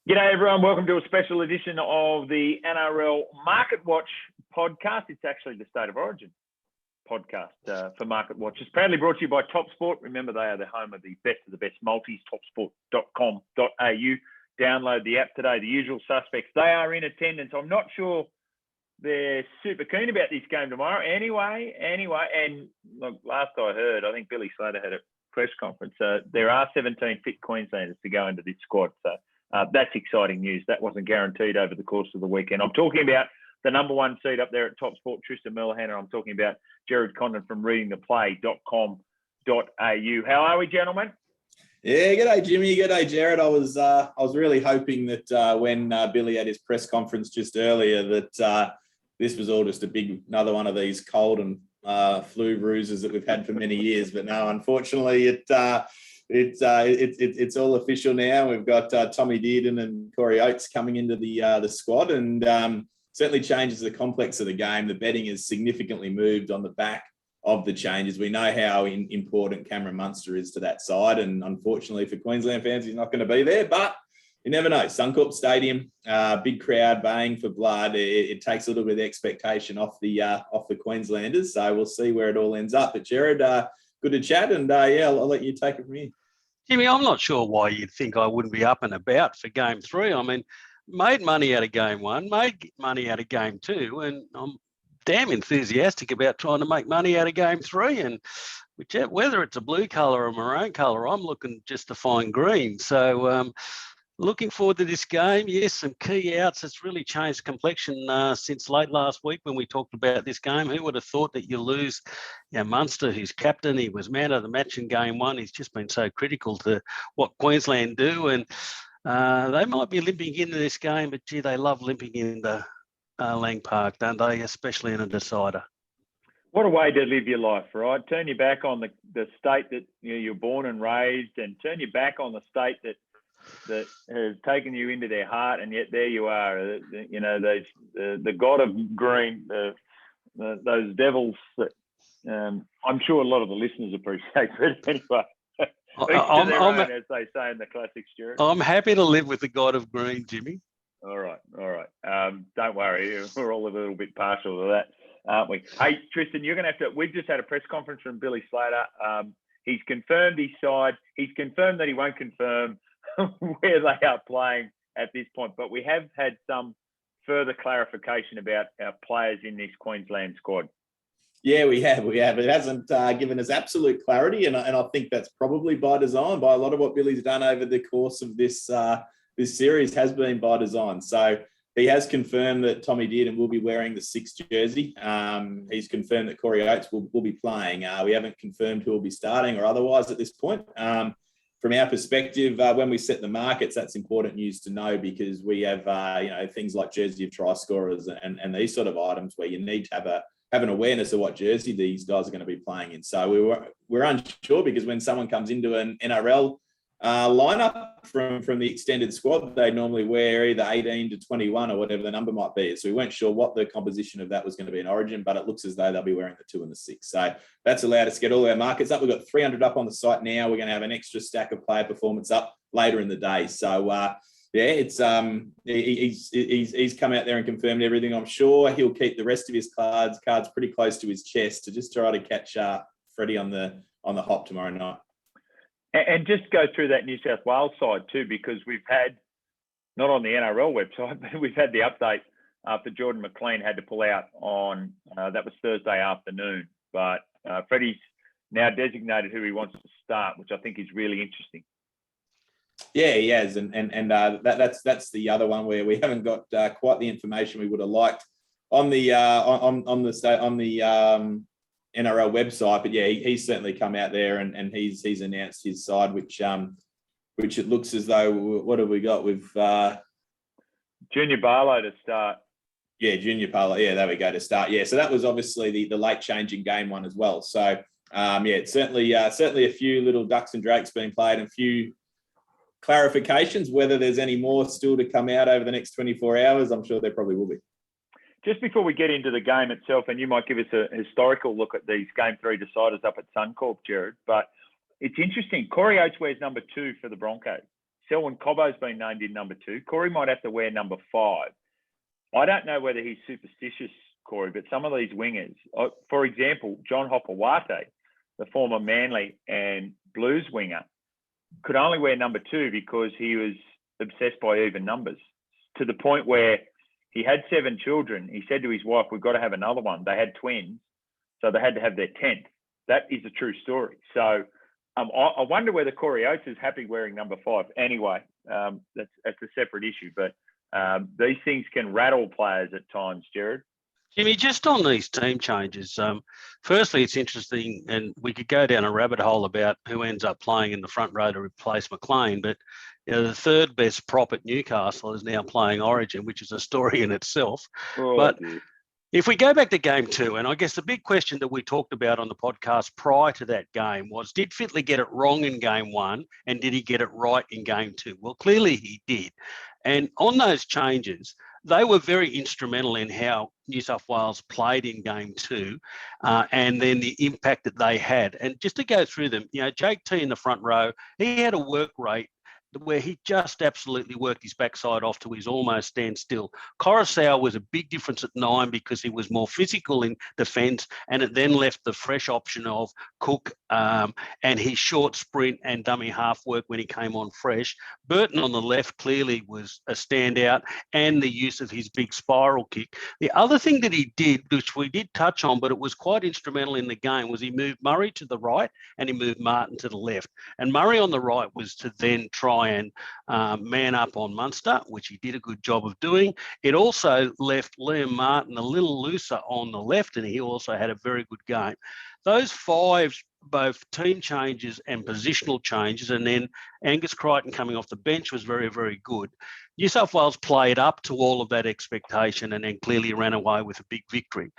G'day everyone, welcome to a special edition of the NRL Market Watch podcast. It's actually the State of Origin podcast for Market Watch. It's proudly brought to you by Top Sport. Remember, they are the home of the best multis, topsport.com.au. Download the app today. The usual suspects, they are in attendance. I'm not sure they're super keen about this game tomorrow. Anyway, and look, last I heard, I think Billy Slater had a press conference. There are 17 fit Queenslanders to go into this squad. So that's exciting news. That wasn't guaranteed over the course of the weekend. I'm talking about the number one seed up there at Top Sport, Tristan Merlehan, and I'm talking about Gerard Condon from readingtheplay.com.au. How are we, gentlemen? Yeah, g'day Jimmy, g'day Gerard. I was really hoping that when Billy had his press conference just earlier that this was all just another one of these cold and flu bruises that we've had for many years. But no, unfortunately, it's all official now. We've got Tommy Dearden and Corey Oates coming into the squad, and certainly changes the complex of the game. The betting has significantly moved on the back of the changes. We know how important Cameron Munster is to that side, and unfortunately for Queensland fans, he's not going to be there. But you never know. Suncorp Stadium, big crowd baying for blood. It takes a little bit of expectation off the Queenslanders. So we'll see where it all ends up. But Gerard, good to chat, and I'll let you take it from here. Jimmy, I'm not sure why you'd think I wouldn't be up and about for game 3. I mean, made money out of game 1, made money out of game 2, and I'm damn enthusiastic about trying to make money out of game 3. And whether it's a blue colour or maroon colour, I'm looking just to find green. So looking forward to this game. Yes, some key outs. It's really changed complexion since late last week when we talked about this game. Who would have thought that you lose Munster, who's captain? He was man of the match in game 1. He's just been so critical to what Queensland do. And they might be limping into this game, but gee, they love limping into Lang Park, don't they? Especially in a decider. What a way to live your life, right? Turn your back on the state that you're born and raised, and turn your back on the state that has taken you into their heart, and yet there you are. The god of green, those devils that I'm sure a lot of the listeners appreciate. But anyway, as they say in the classic Stuart. I'm happy to live with the god of green, Jimmy. All right. Don't worry, we're all a little bit partial to that, aren't we? Hey, Tristan, you're going to have to. We've just had a press conference from Billy Slater. He's confirmed his side. He's confirmed that he won't confirm where they are playing at this point, but we have had some further clarification about our players in this Queensland squad. Yeah, we have. It hasn't given us absolute clarity, and I think that's probably by design. By a lot of what Billy's done over the course of this series has been by design. So he has confirmed that Tommy Dearden will be wearing the 6th jersey. He's confirmed that Corey Oates will be playing. We haven't confirmed who will be starting or otherwise at this point. From our perspective, when we set the markets, that's important news to know, because we have, things like jersey of try scorers and these sort of items where you need to have an awareness of what jersey these guys are going to be playing in. So we're unsure, because when someone comes into an NRL lineup from the extended squad, they normally wear either 18 to 21 or whatever the number might be. So we weren't sure what the composition of that was going to be in Origin, but it looks as though they'll be wearing the 2 and the 6. So that's allowed us to get all our markets up. We've got 300 up on the site now. We're going to have an extra stack of player performance up later in the day. So it's he's come out there and confirmed everything. I'm sure he'll keep the rest of his cards pretty close to his chest to just try to catch Freddie on the hop tomorrow night. And just go through that New South Wales side too, because we've had, not on the NRL website, but we've had the update after Jordan McLean had to pull out on, that was Thursday afternoon. But Freddie's now designated who he wants to start, which I think is really interesting. Yeah, he has, and that's the other one where we haven't got quite the information we would have liked on the NRL website, but yeah, he's certainly come out there and he's announced his side, which it looks as though, what have we got with Junior Barlow to start. Yeah, Junior Barlow. Yeah, there we go, to start. Yeah, so that was obviously the late change in game 1 as well. So it's certainly a few little ducks and drakes being played and a few clarifications. Whether there's any more still to come out over the next 24 hours, I'm sure there probably will be. Just before we get into the game itself, and you might give us a historical look at these Game 3 deciders up at Suncorp, Gerard, but it's interesting. Corey Oates wears number 2 for the Broncos. Selwyn Cobbo's been named in number 2. Corey might have to wear number 5. I don't know whether he's superstitious, Corey, but some of these wingers, for example, John Hopewate, the former Manly and Blues winger, could only wear number 2 because he was obsessed by even numbers, to the point where he had 7 children. He said to his wife, we've got to have another one. They had twins, so they had to have their 10th. That is a true story. So I wonder whether Corey Oates is happy wearing number 5. Anyway, that's a separate issue. But these things can rattle players at times, Gerard. Jimmy, just on these team changes, firstly, it's interesting, and we could go down a rabbit hole about who ends up playing in the front row to replace McLean, but the third best prop at Newcastle is now playing Origin, which is a story in itself. Dear. If we go back to game 2, and I guess the big question that we talked about on the podcast prior to that game was, did Fittler get it wrong in game 1 and did he get it right in game 2? Well, clearly he did. And on those changes, they were very instrumental in how New South Wales played in game 2 and then the impact that they had. And just to go through them, Jake T in the front row, he had a work rate where he just absolutely worked his backside off to his almost standstill. Coruscant was a big difference at 9 because he was more physical in defence, and it then left the fresh option of Cook and his short sprint and dummy half work when he came on fresh. Burton on the left clearly was a standout, and the use of his big spiral kick. The other thing that he did, which we did touch on, but it was quite instrumental in the game, was he moved Murray to the right and he moved Martin to the left. And Murray on the right was to then try and man up on Munster, which he did a good job of doing. It also left Liam Martin a little looser on the left, and he also had a very good game. Those 5, both team changes and positional changes, and then Angus Crichton coming off the bench was very, very good. New South Wales played up to all of that expectation and then clearly ran away with a big victory.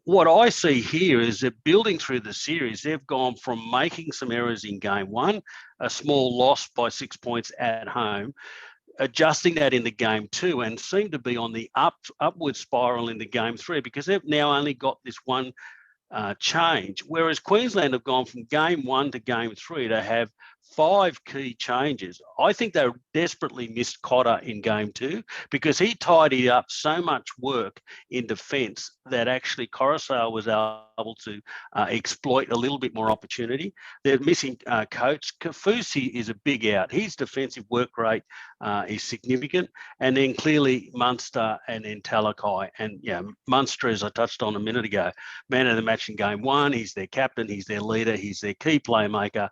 What I see here is that building through the series, they've gone from making some errors in game 1, a small loss by 6 points at home, adjusting that into game 2, and seem to be on the upward spiral into game 3 because they've now only got this one change, whereas Queensland have gone from game 1 to game 3 to have 5 key changes. I think they desperately missed Cotter in game 2 because he tidied up so much work in defence that actually Coruscant was able to exploit a little bit more opportunity. They're missing Coates. Kafusi is a big out. His defensive work rate is significant. And then clearly Munster and then Talakai. And Munster, as I touched on a minute ago, man of the match in game 1. He's their captain. He's their leader. He's their key playmaker.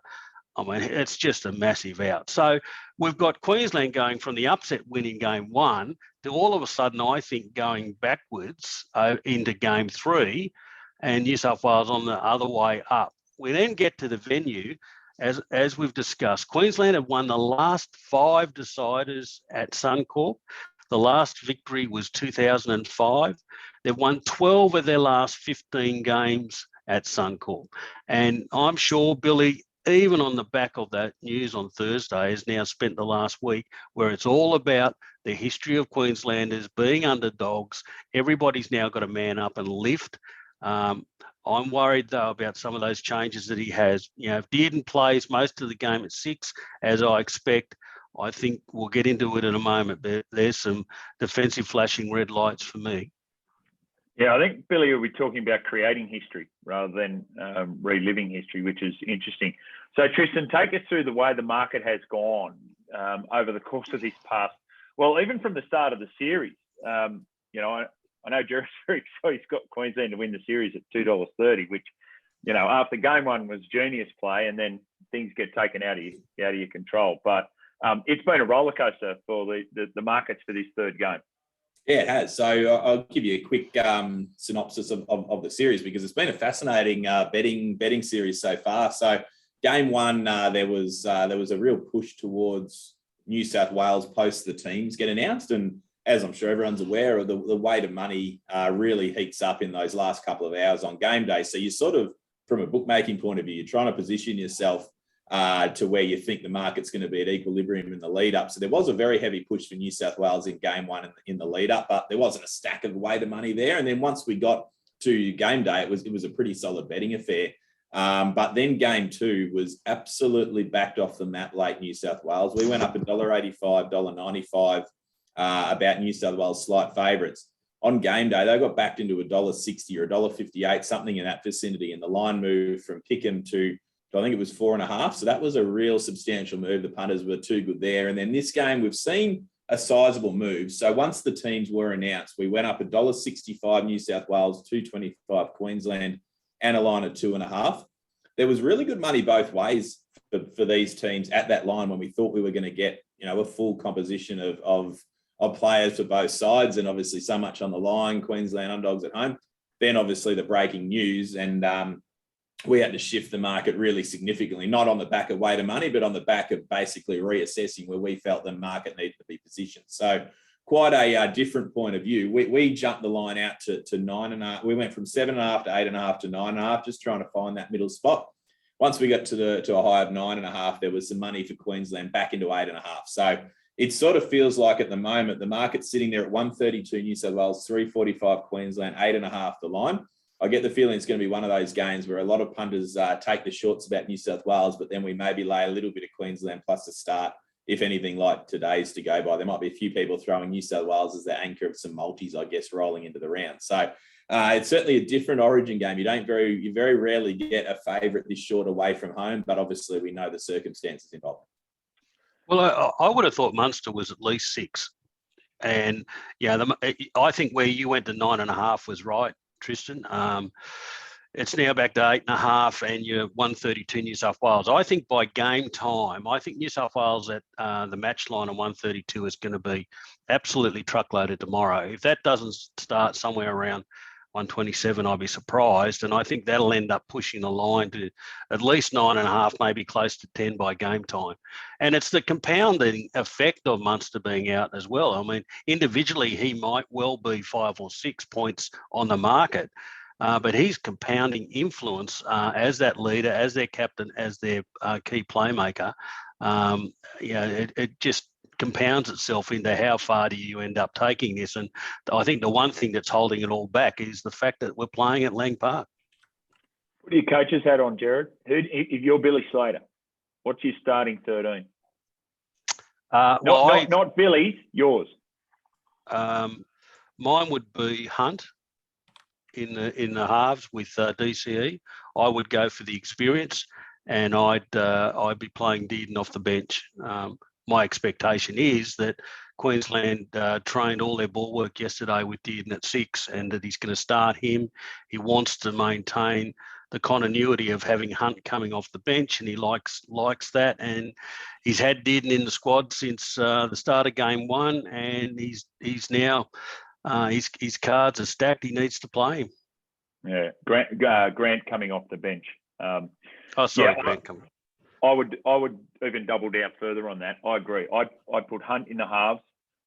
I mean, it's just a massive out. So we've got Queensland going from the upset win in game 1 to all of a sudden, I think, going backwards into game 3 and New South Wales on the other way up. We then get to the venue. As we've discussed, Queensland have won the last 5 deciders at Suncorp. The last victory was 2005. They've won 12 of their last 15 games at Suncorp. And I'm sure, Billy, even on the back of that news on Thursday, has now spent the last week where it's all about the history of Queenslanders being underdogs. Everybody's now got to man up and lift. I'm worried, though, about some of those changes that he has. If Dearden plays most of the game at 6, as I expect, I think we'll get into it in a moment, but there's some defensive flashing red lights for me. Yeah, I think Billy will be talking about creating history rather than reliving history, which is interesting. So, Tristan, take us through the way the market has gone over the course of this past, well, even from the start of the series. I know Jared's very excited. He's got Queensland to win the series at $2.30, which, after game 1 was genius play, and then things get taken out of your control. But it's been a roller coaster for the markets for this third game. Yeah, it has. So I'll give you a quick synopsis of the series because it's been a fascinating betting series so far. So game 1, there was a real push towards New South Wales post the teams get announced, and as I'm sure everyone's aware, the weight of money really heats up in those last couple of hours on game day. So you sort of, from a bookmaking point of view, you're trying to position yourself to where you think the market's going to be at equilibrium in the lead up. So there was a very heavy push for New South Wales in game 1 in the lead up, but there wasn't a stack of weight of money there. And then once we got to game day, it was a pretty solid betting affair. But then game 2 was absolutely backed off the map late New South Wales. We went up $1.85, $1.95 about New South Wales slight favourites. On game day, they got backed into $1.60 or $1.58, something in that vicinity. And the line moved from Pickham to, I think it was 4.5. So that was a real substantial move. The punters were too good there. And then this game, we've seen a sizable move. So once the teams were announced, we went up $1.65 New South Wales, $2.25 Queensland, and a line of 2.5. There was really good money both ways for these teams at that line when we thought we were going to get, a full composition of players for both sides, and obviously so much on the line, Queensland underdogs at home. Then obviously the breaking news, and we had to shift the market really significantly, not on the back of weight of money, but on the back of basically reassessing where we felt the market needed to be positioned. So quite a different point of view. We jumped the line out to 9.5. We went from 7.5 to 8.5 to 9.5, just trying to find that middle spot. Once we got to a high of 9.5, there was some money for Queensland back into 8.5. So it sort of feels like at the moment, the market's sitting there at 132 New South Wales, 345 Queensland, 8.5 the line. I get the feeling it's going to be one of those games where a lot of punters take the shorts about New South Wales, but then we maybe lay a little bit of Queensland plus a start, if anything like today's to go by. There might be a few people throwing New South Wales as the anchor of some multis, I guess, rolling into the round. So it's certainly a different origin game. You very rarely get a favourite this short away from home, but obviously we know the circumstances involved. Well, I would have thought Munster was at least 6. And, I think where you went to 9.5 was right, Tristan. It's now back to 8.5 and you're 132 New South Wales. I think by game time, I think New South Wales at the match line of 132 is going to be absolutely truckloaded tomorrow. If that doesn't start somewhere around 127, I'll be surprised. And I think that'll end up pushing the line to at least 9.5, maybe close to 10 by game time. And it's the compounding effect of Munster being out as well. I mean, individually, he might well be 5 or 6 points on the market, but he's compounding influence as that leader, as their captain, as their key playmaker. It just compounds itself into how far do you end up taking this. And I think the one thing that's holding it all back is the fact that we're playing at Lang Park. What do your coaches had on, Gerard? If you're Billy Slater, what's your starting 13? Not Billy's, yours. Mine would be Hunt in the halves with DCE. I would go for the experience, and I'd be playing Dearden off the bench. My expectation is that Queensland trained all their ball work yesterday with Dearden at 6, and that he's going to start him. He wants to maintain the continuity of having Hunt coming off the bench, and he likes that. And he's had Dearden in the squad since the start of game 1, and he's now his cards are stacked. He needs to play him. Yeah, Grant coming off the bench. Grant coming. I would even double down further on that. I agree. I'd put Hunt in the halves.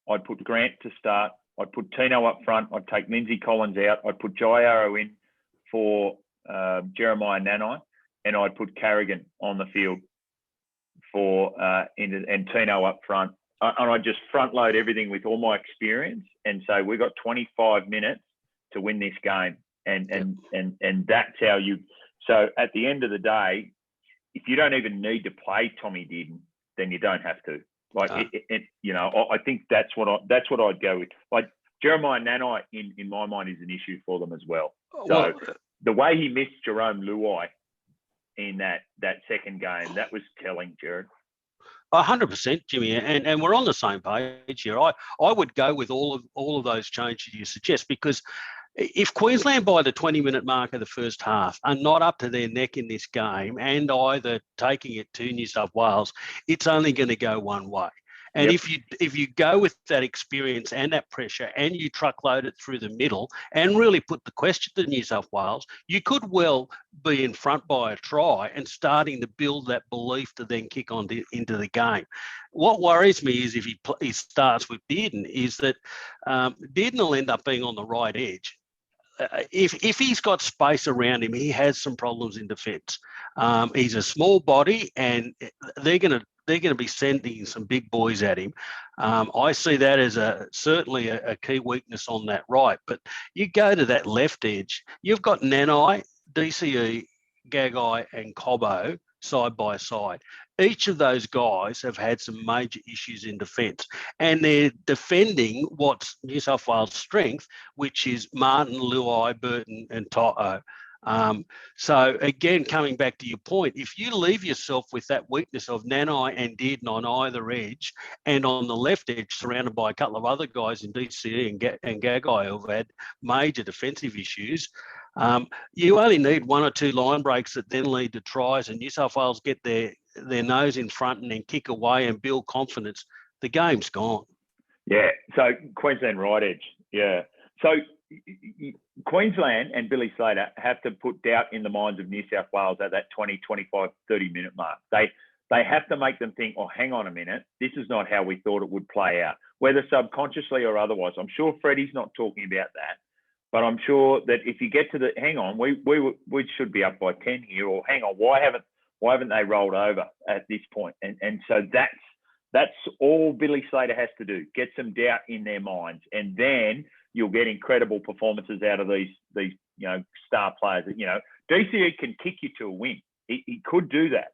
I'd put Grant to start. I'd put Tino up front. I'd take Lindsay Collins out. I'd put Jai Arrow in for Jeremiah Nanai, and I'd put Carrigan on the field for and Tino up front. And I'd just front load everything with all my experience and say we've got 25 minutes to win this game, and that's how you. So at the end of the day, if you don't even need to play Tommy Dearden, then you don't have to. I think that's what I'd go with. Like Jeremiah Nanai, in my mind, is an issue for them as well. So the way he missed Jerome Luai in that second game, that was telling, Gerard. 100%, Jimmy, and we're on the same page here. I would go with all of those changes you suggest, because if Queensland by the 20-minute mark of the first half are not up to their neck in this game and either taking it to New South Wales, it's only going to go one way. And if you go with that experience and that pressure and you truckload it through the middle and really put the question to New South Wales, you could well be in front by a try and starting to build that belief to then kick on into the game. What worries me is if he starts with Dearden, is that Dearden will end up being on the right edge. If he's got space around him, he has some problems in defence. He's a small body, and they're going to be sending some big boys at him. I see that as certainly a key weakness on that right. But you go to that left edge, you've got Nanai, DCE, Gagai and Cobbo side by side. Each of those guys have had some major issues in defence, and they're defending what's New South Wales' strength, which is Martin, Luai, Burton and Toto. So again, coming back to your point, if you leave yourself with that weakness of Nanai and Dearden on either edge, and on the left edge surrounded by a couple of other guys in DCE and Gagai who've had major defensive issues, you only need one or two line breaks that then lead to tries, and New South Wales get their nose in front and then kick away and build confidence. The game's gone. Yeah. So Queensland right edge. Yeah. So Queensland and Billy Slater have to put doubt in the minds of New South Wales at that 20, 25, 30-minute mark. They have to make them think, oh, hang on a minute, this is not how we thought it would play out, whether subconsciously or otherwise. I'm sure Freddie's not talking about that, but I'm sure that if you get to the, hang on, we should be up by 10 here, or hang on, why haven't they rolled over at this point? And so that's all Billy Slater has to do, get some doubt in their minds, and then you'll get incredible performances out of these star players. DCE can kick you to a win. He could do that,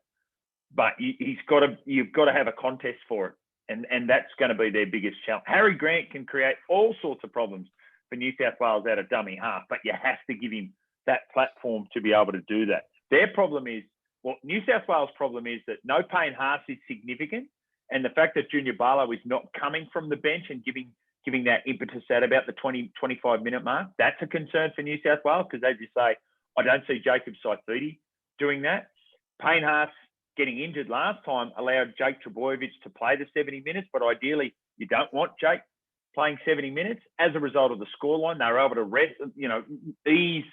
but you've got to have a contest for it, and that's going to be their biggest challenge. Harry Grant can create all sorts of problems for New South Wales out of dummy half, but you have to give him that platform to be able to do that. Their problem is, New South Wales' problem is that no Payne Haas is significant, and the fact that Junior Barlow is not coming from the bench and giving that impetus at about the 20, 25-minute mark, that's a concern for New South Wales, because as you say, I don't see Jacob Saifidi doing that. Payne Haas getting injured last time allowed Jake Trbojevic to play the 70 minutes, but ideally you don't want Jake playing 70 minutes. As a result of the scoreline, they were able to ease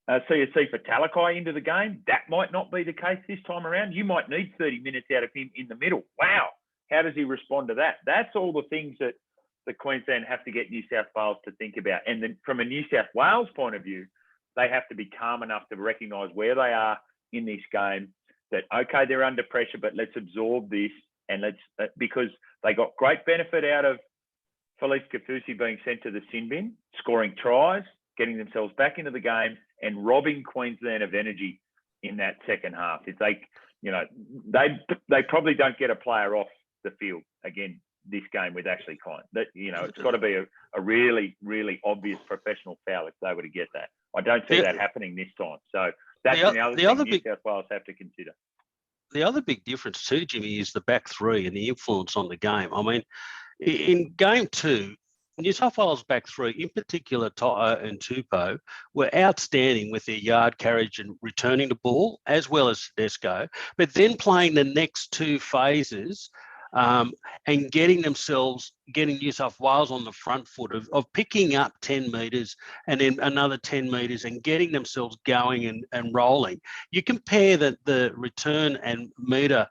CSC for Talakai into the game. That might not be the case this time around. You might need 30 minutes out of him in the middle. Wow. How does he respond to that? That's all the things that the Queensland have to get New South Wales to think about. And then from a New South Wales point of view, they have to be calm enough to recognise where they are in this game, that, okay, they're under pressure, but let's absorb this, and because they got great benefit out of Felice Kafusi being sent to the sin bin, scoring tries, getting themselves back into the game, and robbing Queensland of energy in that second half. It's like, they probably don't get a player off the field again this game with Ashley Klein. That it's got to be a really, really obvious professional foul if they were to get that. I don't see that happening this time. So that's the other thing New South Wales have to consider. The other big difference too, Jimmy, is the back three and the influence on the game. I mean, in game two, New South Wales back three, in particular Toto and Tupou, were outstanding with their yard carriage and returning the ball, as well as Tedesco, but then playing the next two phases and getting New South Wales on the front foot of picking up 10 metres and then another 10 metres and getting themselves going and rolling. You compare the return and metre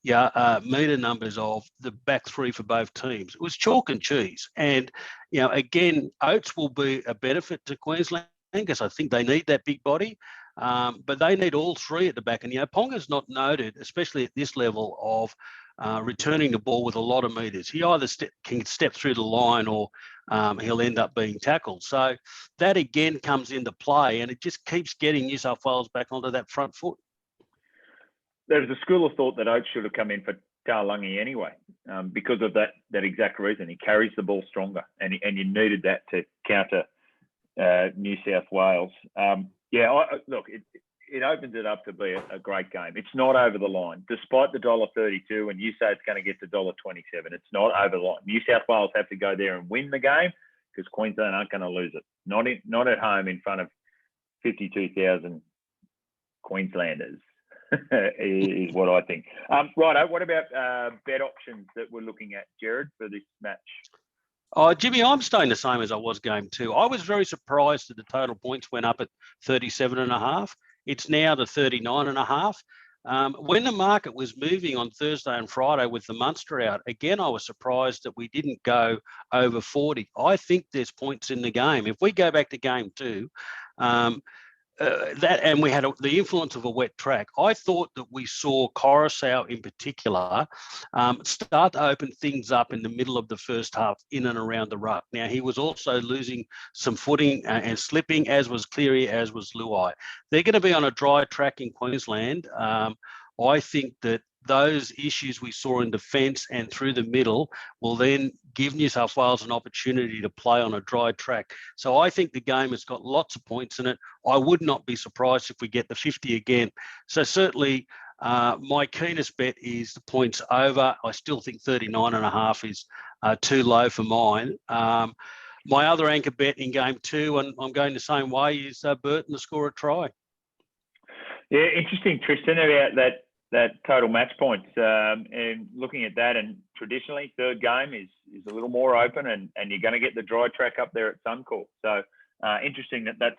numbers of the back three for both teams. It was chalk and cheese. And, again, Oates will be a benefit to Queensland because I think they need that big body. But they need all three at the back. And, Ponga's not noted, especially at this level, of returning the ball with a lot of metres. He either can step through the line or he'll end up being tackled. So that, again, comes into play, and it just keeps getting New South Wales back onto that front foot. There's a school of thought that Oates should have come in for Taulagi anyway, because of that exact reason. He carries the ball stronger, and you needed that to counter New South Wales. Look, it opens it up to be a great game. It's not over the line, despite the $1.32, and you say it's going to get to $1.27. It's not over the line. New South Wales have to go there and win the game, because Queensland aren't going to lose it. Not at home in front of 52,000 Queenslanders. is what I think. Righto, what about bet options that we're looking at, Gerard, for this match? Oh, Jimmy, I'm staying the same as I was game two. I was very surprised that the total points went up at 37.5. It's now to 39.5. When the market was moving on Thursday and Friday with the Munster out, again, I was surprised that we didn't go over 40. I think there's points in the game. If we go back to game two, that, and we had the influence of a wet track. I thought that we saw Coruscant in particular start to open things up in the middle of the first half in and around the ruck. Now, he was also losing some footing and slipping, as was Cleary, as was Luai. They're going to be on a dry track in Queensland. I think that those issues we saw in defence and through the middle will then give New South Wales an opportunity to play on a dry track. So I think the game has got lots of points in it. I would not be surprised if we get the 50 again. So certainly my keenest bet is the points over. I still think 39.5 is too low for mine. My other anchor bet in game 2, and I'm going the same way, is Burton to score a try. Yeah, interesting, Tristan, about that total match points. And looking at that, and traditionally third game is a little more open, and you're going to get the dry track up there at Suncorp. So interesting that's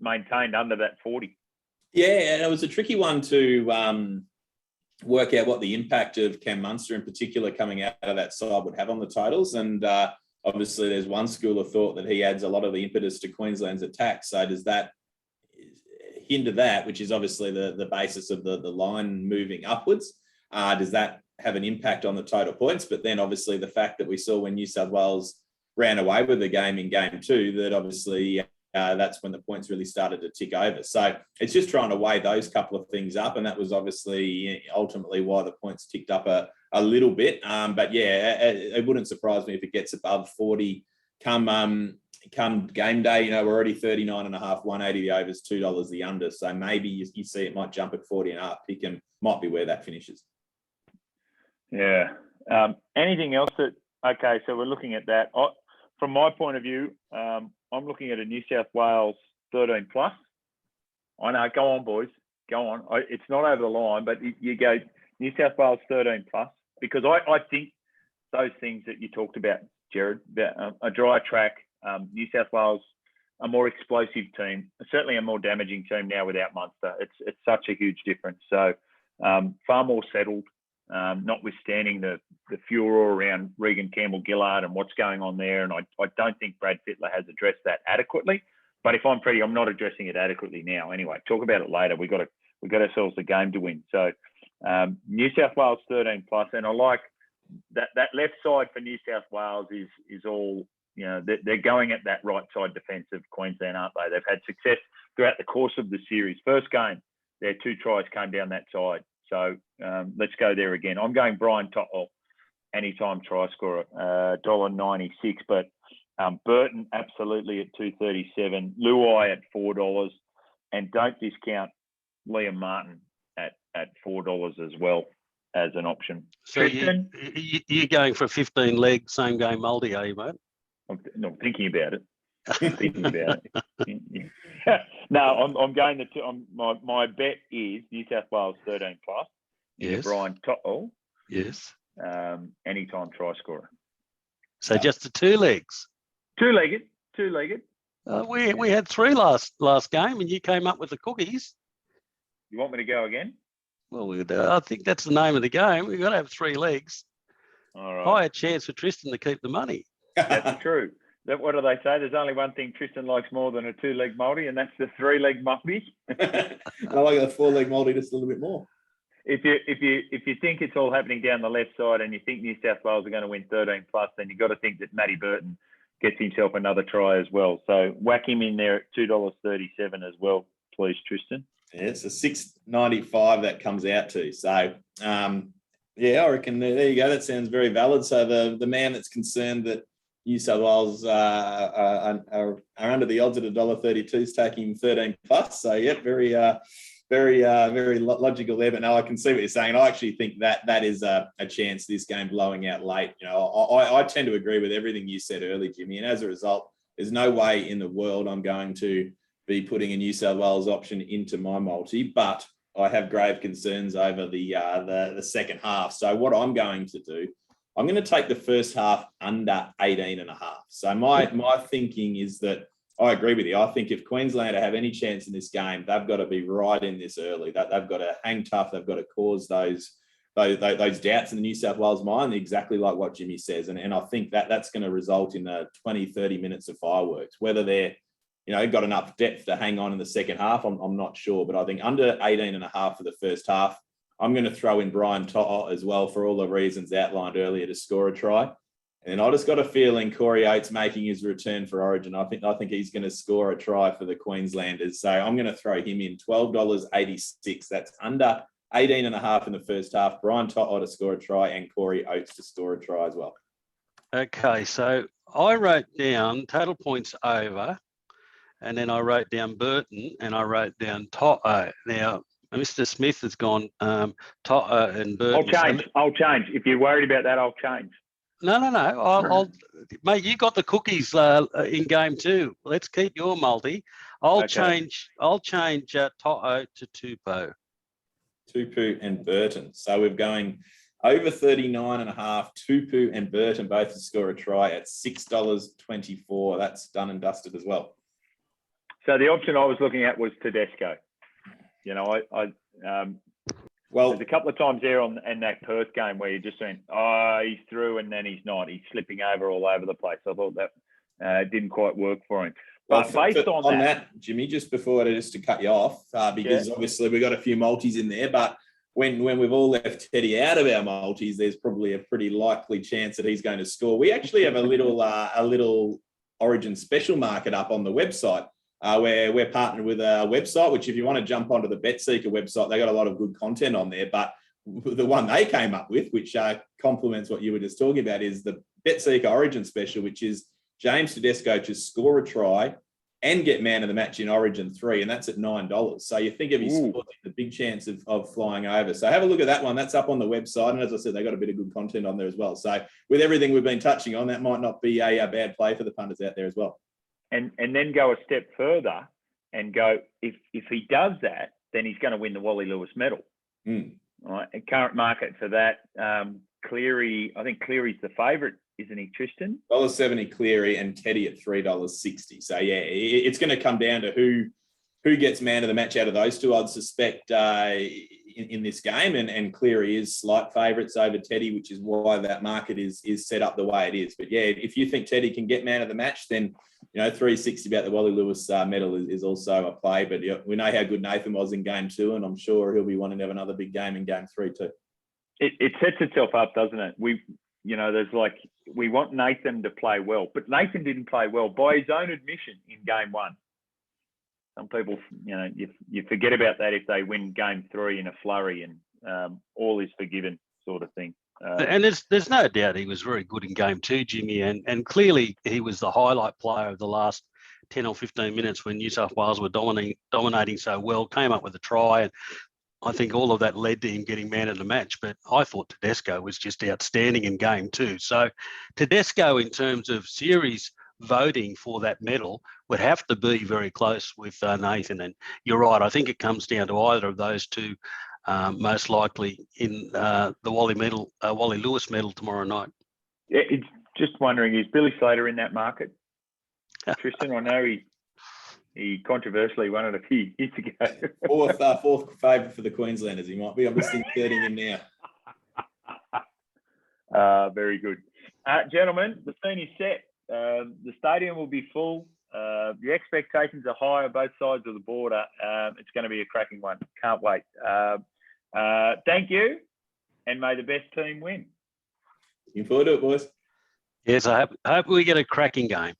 maintained under that 40. Yeah, and it was a tricky one to work out what the impact of Cam Munster in particular coming out of that side would have on the totals. And obviously there's one school of thought that he adds a lot of the impetus to Queensland's attack. So does that hinder that, which is obviously the basis of the line moving upwards? Does that have an impact on the total points? But then obviously the fact that we saw when New South Wales ran away with the game in game 2, that obviously that's when the points really started to tick over. So it's just trying to weigh those couple of things up. And that was obviously ultimately why the points ticked up a little bit. But yeah, it wouldn't surprise me if it gets above 40 come game day. We're already 39.5, 180 the overs, $2 the under. So maybe you see it might jump at 40.5. Pick and might be where that finishes. Yeah. Anything else okay, so we're looking at that. From my point of view, I'm looking at a New South Wales 13 plus. I know, go on, boys. Go on. It's not over the line, but you go New South Wales 13 plus, because I think those things that you talked about, Gerard, about a dry track, New South Wales, a more explosive team, certainly a more damaging team now without Munster. It's such a huge difference. So far more settled, notwithstanding the furor around Regan Campbell-Gillard and what's going on there. And I don't think Brad Fittler has addressed that adequately. But if I'm not addressing it adequately now. Anyway, talk about it later. We got ourselves a game to win. So New South Wales 13 plus, and I like that left side for New South Wales is all, they're going at that right side defence of Queensland, aren't they? They've had success throughout the course of the series. First game, their 2 tries came down that side. So let's go there again. I'm going Brian Totwell, anytime try scorer, $1.96. But Burton absolutely at $2.37. Luai at $4, and don't discount Liam Martin at $4 as well as an option. So you're going for a 15 leg same game multi, are you, mate? I'm thinking about it. No, I'm going my bet is New South Wales 13 plus. Yes. Brian Totwell. Yes. Anytime try scorer. So just the 2 legs. Two-legged. We had 3 last game, and you came up with the cookies. You want me to go again? Well, I think that's the name of the game. We've got to have 3 legs. All right. Higher chance for Tristan to keep the money. That's true. What do they say? There's only one thing Tristan likes more than a 2-leg multi, and that's the 3-leg multi. I like the 4-leg multi just a little bit more. If you think it's all happening down the left side, and you think New South Wales are going to win 13 plus, then you've got to think that Matty Burton gets himself another try as well. So whack him in there at $2.37 as well, please, Tristan. Yeah, it's a $6.95 that comes out to. So I reckon there you go. That sounds very valid. So the man that's concerned that New South Wales are under the odds at $1.32 is taking 13 plus. So yeah, very logical there. But no, I can see what you're saying. I actually think that is a chance this game blowing out late. I tend to agree with everything you said earlier, Jimmy. And as a result, there's no way in the world I'm going to be putting a New South Wales option into my multi, but I have grave concerns over the second half. So what I'm going to do, I'm going to take the first half under 18.5. So my thinking is that I agree with you. I think if Queensland have any chance in this game, they've got to be right in this early. They've got to hang tough. They've got to cause those doubts in the New South Wales mind, exactly like what Jimmy says. And I think that's going to result in 20, 30 minutes of fireworks. Whether they're got enough depth to hang on in the second half. I'm not sure, but I think under 18.5 for the first half. I'm going to throw in Brian To'o as well for all the reasons outlined earlier to score a try. And I just got a feeling Corey Oates making his return for Origin. I think he's going to score a try for the Queenslanders. So I'm going to throw him in $12.86. That's under 18.5 in the first half. Brian To'o to score a try and Corey Oates to score a try as well. Okay, so I wrote down total points over, and then I wrote down Burton, and I wrote down To'o. Now, Mr. Smith has gone To'o and Burton. I'll change. If you're worried about that, I'll change. No. Mate, you got the cookies in game 2. Let's keep your multi. I'll change To'o to Tupou. Tupou and Burton. So we're going over 39.5. Tupou and Burton both to score a try at $6.24. That's done and dusted as well. So the option I was looking at was Tedesco. There's a couple of times there in that Perth game where you're just saying, he's through and then he's not. He's slipping over all over the place. I thought that didn't quite work for him. But based on that, Jimmy, just to cut you off, because obviously we've got a few multis in there, but when we've all left Teddy out of our multis, there's probably a pretty likely chance that he's going to score. We actually have a little Origin special market up on the website. Where we're partnered with a website, which if you want to jump onto the BetSeeker website, they got a lot of good content on there. But the one they came up with, which complements what you were just talking about, is the BetSeeker Origin special, which is James Tedesco to score a try and get man of the match in Origin 3, and that's at $9. So you think if he scores, the big chance of flying over. So have a look at that one. That's up on the website. And as I said, they got a bit of good content on there as well. So with everything we've been touching on, that might not be a bad play for the punters out there as well. And then go a step further and go, if he does that, then he's going to win the Wally Lewis medal. Right? And current market for that, Cleary, I think Cleary's the favourite, isn't he, Tristan? $1.70 Cleary and Teddy at $3.60. So yeah, it's going to come down to who gets man of the match out of those two. I'd suspect in this game, and Cleary is slight favourites over Teddy, which is why that market is set up the way it is. But yeah, if you think Teddy can get man of the match, then $3.60 about the Wally Lewis medal is also a play. But we know how good Nathan was in game 2, and I'm sure he'll be wanting to have another big game in game 3 too. It sets itself up, doesn't it? We want Nathan to play well, but Nathan didn't play well by his own admission in game 1. Some people, you forget about that if they win game 3 in a flurry and all is forgiven sort of thing. And there's no doubt he was very good in game 2, Jimmy, and clearly he was the highlight player of the last 10 or 15 minutes when New South Wales were dominating so well, came up with a try, and I think all of that led to him getting man of the match. But I thought Tedesco was just outstanding in game 2. So Tedesco, in terms of series voting for that medal, would have to be very close with Nathan. And you're right, I think it comes down to either of those two, most likely in the Wally Lewis medal tomorrow night. Yeah, it's just wondering, is Billy Slater in that market? Tristan, I know he controversially won it a few years ago. Fourth favourite for the Queenslanders. He might be. I'm just inserting him now. Very good. Gentlemen, the scene is set. The stadium will be full. The expectations are high on both sides of the border. It's going to be a cracking one. Can't wait. Thank you, and may the best team win. Looking forward to it, boys. Yes, I hope we get a cracking game.